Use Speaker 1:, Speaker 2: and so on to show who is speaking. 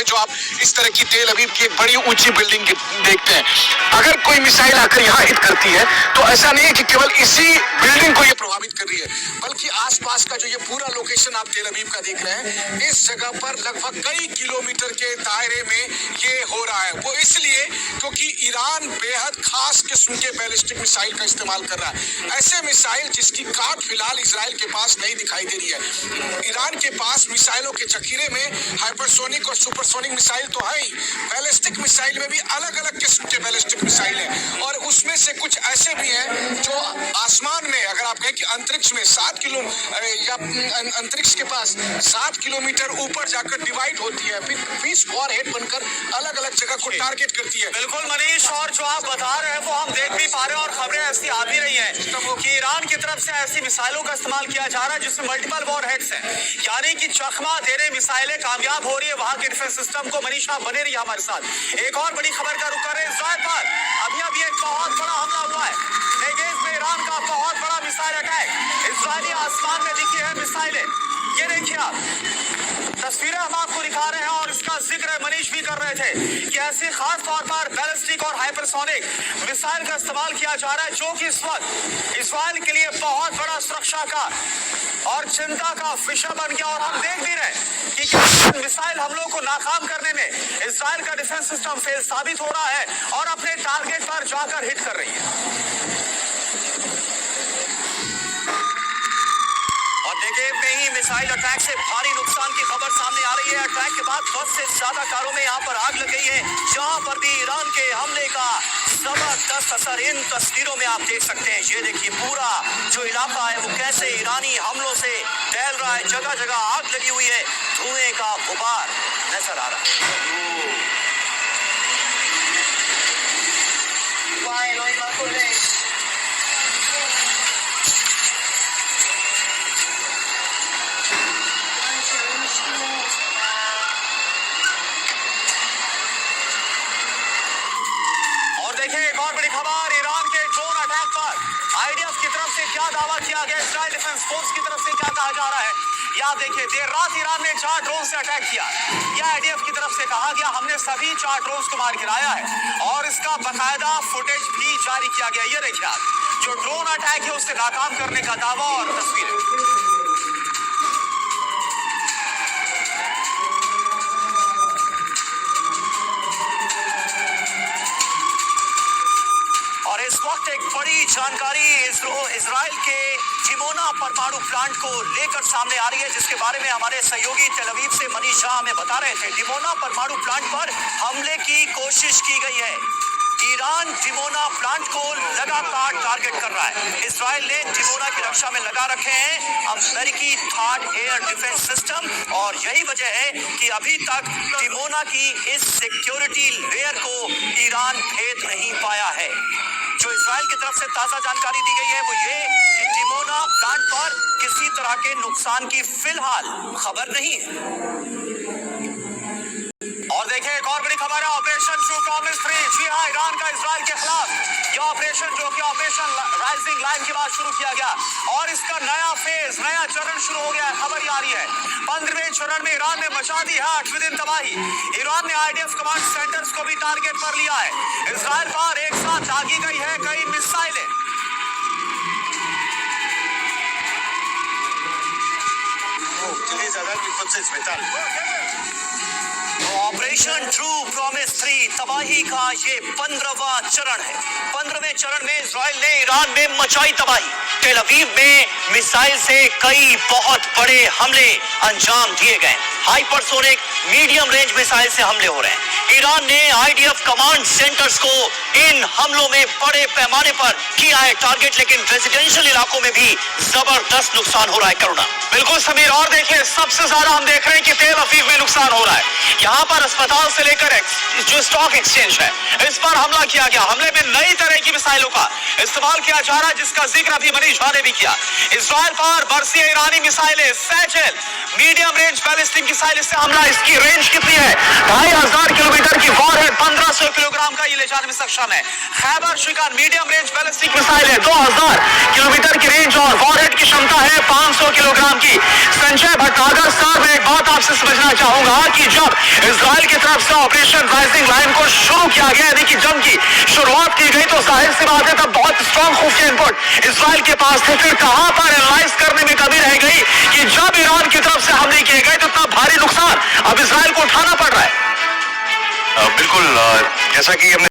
Speaker 1: पीछे जो आप इस तरह की तेल अवीव की एक बड़ी ऊंची बिल्डिंग देखते हैं, अगर कोई मिसाइल आकर यहाँ हिट करती है तो ऐसा नहीं है कि केवल इसी बिल्डिंग को ये प्रभावित कर रही है, बल्कि आसपास का जो ये पूरा लोकेशन आप तेल अवीव का देख रहे हैं, इस जगह पर लगभग कई किलोमीटर के दायरे में ये हो रहा है। वो इसलिए क्योंकि ईरान बेहद खास किस्म के बैलिस्टिक मिसाइल का इस्तेमाल कर रहा है, ऐसे मिसाइल जिसकी काट फिलहाल इजराइल के पास नहीं दिखाई दे रही है। ईरान के पास मिसाइलों के जखीरे में हाइपरसोनिक और सुपरसोनिक मिसाइल तो है ही, बैलिस्टिक मिसाइल में भी अलग अलग किस्म के बैलिस्टिक मिसाइल है, और उसमें से कुछ ऐसे भी हैं जो आसमान में, अगर आप कहें कि अंतरिक्ष में 7 किलो या अंतरिक्ष के पास 7 किलोमीटर ऊपर जाकर डिवाइड होती है, फिर 20 वॉरहेड बनकर अलग अलग जगह को टारगेट करती है।
Speaker 2: बिल्कुल मनीष, और जो आप बता रहे हैं वो हम देख भी पा रहे हैं, और खबरें ऐसी आ भी रही हैं कि ईरान की तरफ से ऐसी मिसाइलों का इस्तेमाल किया जा रहा है जिसमें मल्टीपल वॉरहेड्स हैं, यानी कि चकमा दे रहे मिसाइलें कामयाब हो रही है वहां के डिफेंस सिस्टम को। मनीष आप बने रहिए हमारे साथ। एक और बड़ी खबर का रुख कर रहे हैं इजराइल पर। अभी एक बहुत बड़ा हमला हुआ है नेगेव में, ईरान का बहुत बड़ा मिसाइल अटैक। इजरायली आसमान में दिखी है मिसाइलें, ये देखिए आप तस्वीरें हम आपको दिखा रहे हैं, और इसका जिक्र मनीष भी कर रहे थे कि ऐसी खास तौर पर बैलिस्टिक और हाइपरसोनिक मिसाइल का इस्तेमाल किया जा रहा है, जो कि इस वक्त इजराइल के लिए बहुत बड़ा सुरक्षा का और चिंता का विषय बन गया। और हम देख भी रहे कि मिसाइल हमलों को नाकाम करने में इजराइल का डिफेंस सिस्टम फेल साबित हो रहा है और अपने टारगेट पर जाकर हिट कर रही है। नेगेव में ही मिसाइल अटैक से भारी नुकसान की खबर सामने आ रही है। अटैक के बाद 10 से ज्यादा कारों में यहाँ पर आग लग गई है, जहाँ पर भी ईरान के हमले का जबरदस्त असर इन तस्वीरों में आप देख सकते हैं। ये देखिए पूरा जो इलाका है वो कैसे ईरानी हमलों से फैल रहा है, जगह जगह आग लगी हुई है, धुएं का गुबार नजर आ रहा है। एक और बड़ी खबर, ईरान के ड्रोन अटैक पर आईडीएफ की तरफ से क्या दावा किया गया, इजराइल डिफेंस फोर्स की तरफ से क्या कहा जा रहा है। या देखिए देर रात ईरान ने 4 ड्रोन से अटैक किया। यह आईडीएफ की तरफ से कहा गया हमने सभी 4 ड्रोन को मार गिराया है, और इसका बकायदा फुटेज भी जारी किया गया। ये देखिए आप जो ड्रोन अटैक है उसे नाकाम करने का दावा और तस्वीरें। इस वक्त एक बड़ी जानकारी इजराइल के डिमोना परमाणु प्लांट को लेकर सामने आ रही है, जिसके बारे में हमारे सहयोगी तेल अवीव से मनीष झा हमें बता रहे थे। डिमोना परमाणु प्लांट पर हमले की कोशिश की गई है। ईरान डिमोना प्लांट को लगातार टारगेट कर रहा है। इजराइल ने डिमोना की रक्षा में लगा रखे हैं अमेरिकी थर्ड एयर डिफेंस सिस्टम, और यही वजह है कि अभी तक डिमोना की इस सिक्योरिटी लेयर को ईरान भेद नहीं पाया है। जो इजराइल की तरफ से ताजा जानकारी दी गई है वो ये कि डिमोना प्लांट पर किसी तरह के नुकसान की फिलहाल खबर नहीं है। और देखिए एक और बड़ी खबर है, ऑपरेशन ट्रू प्रॉमिस 3। जी हाँ, ईरान का इजराइल के खिलाफ यह ऑपरेशन, जो कि ऑपरेशन राइजिंग लाइन के बाद शुरू किया गया, और इसका नया फेज, नया चरण शुरू हो गया है। खबर आ रही है 15वें चरण में ईरान ने मचा दी है 8वें दिन तबाही। ईरान ने आईडीएफ कमांड सेंटर्स को भी टारगेट पर लिया है। इजराइल पर एक साथ दागी गई है कई मिसाइलें। ऑपरेशन ट्रू प्रॉमिस 3 तबाही का ये 15वां चरण है। 15वें चरण में इजराइल ने ईरान में मचाई तबाही। तेल अवीव में मिसाइल से कई बहुत बड़े हमले अंजाम दिए गए। हाइपरसोनिक मीडियम रेंज मिसाइल से हमले हो रहे हैं। ईरान ने आईडीएफ कमांड सेंटर्स को इन हमलों में बड़े पैमाने पर किया है टारगेट, लेकिन रेजिडेंशियल इलाकों में भी जबरदस्त नुकसान हो रहा है। करुणा
Speaker 3: बिल्कुल समीर, और देखिए सबसे ज्यादा हम देख रहे हैं कि तेल अवीव में नुकसान हो रहा है। यहाँ पर अस्पताल से लेकर जो स्टॉक एक्सचेंज है, इस पर हमला किया गया। हमले में नई तरह की मिसाइलों का इस्तेमाल किया जा रहा है, जिसका जिक्र अभी मनीष झा ने भी किया। इजराइल पर बरसी ईरानी मिसाइलें, satchel medium range ballistic missile से हमला। इसकी रेंज कितनी है? 2500 किलोमीटर की वॉरहेड, 1500 किलोग्राम का ये ले जाने में सक्षम है। खैबर शिकार मीडियम रेंज बैलिस्टिक मिसाइल है, 2000 किलोमीटर की रेंज और वॉरहेड की क्षमता है 500 किलोग्राम की। संजय भटनागर सर, मैं एक बात आपसे समझना चाहूंगा कि जब इजराइल की तरफ से ऑपरेशन राइजिंग लाइन को शुरू किया गया, यानी कि जंग की शुरुआत की गई, तो जाहिर सी बात है तब बहुत स्ट्रॉन्ग खुफिया इनपुट इजराइल के पास थे। फिर कहां पर एनालाइज करने में कमी रह गई कि जब ईरान की तरफ से हमले किए गए तो इतना भारी नुकसान अब इजराइल को उठाना पड़ रहा है।
Speaker 1: बिल्कुल, जैसा कि हमने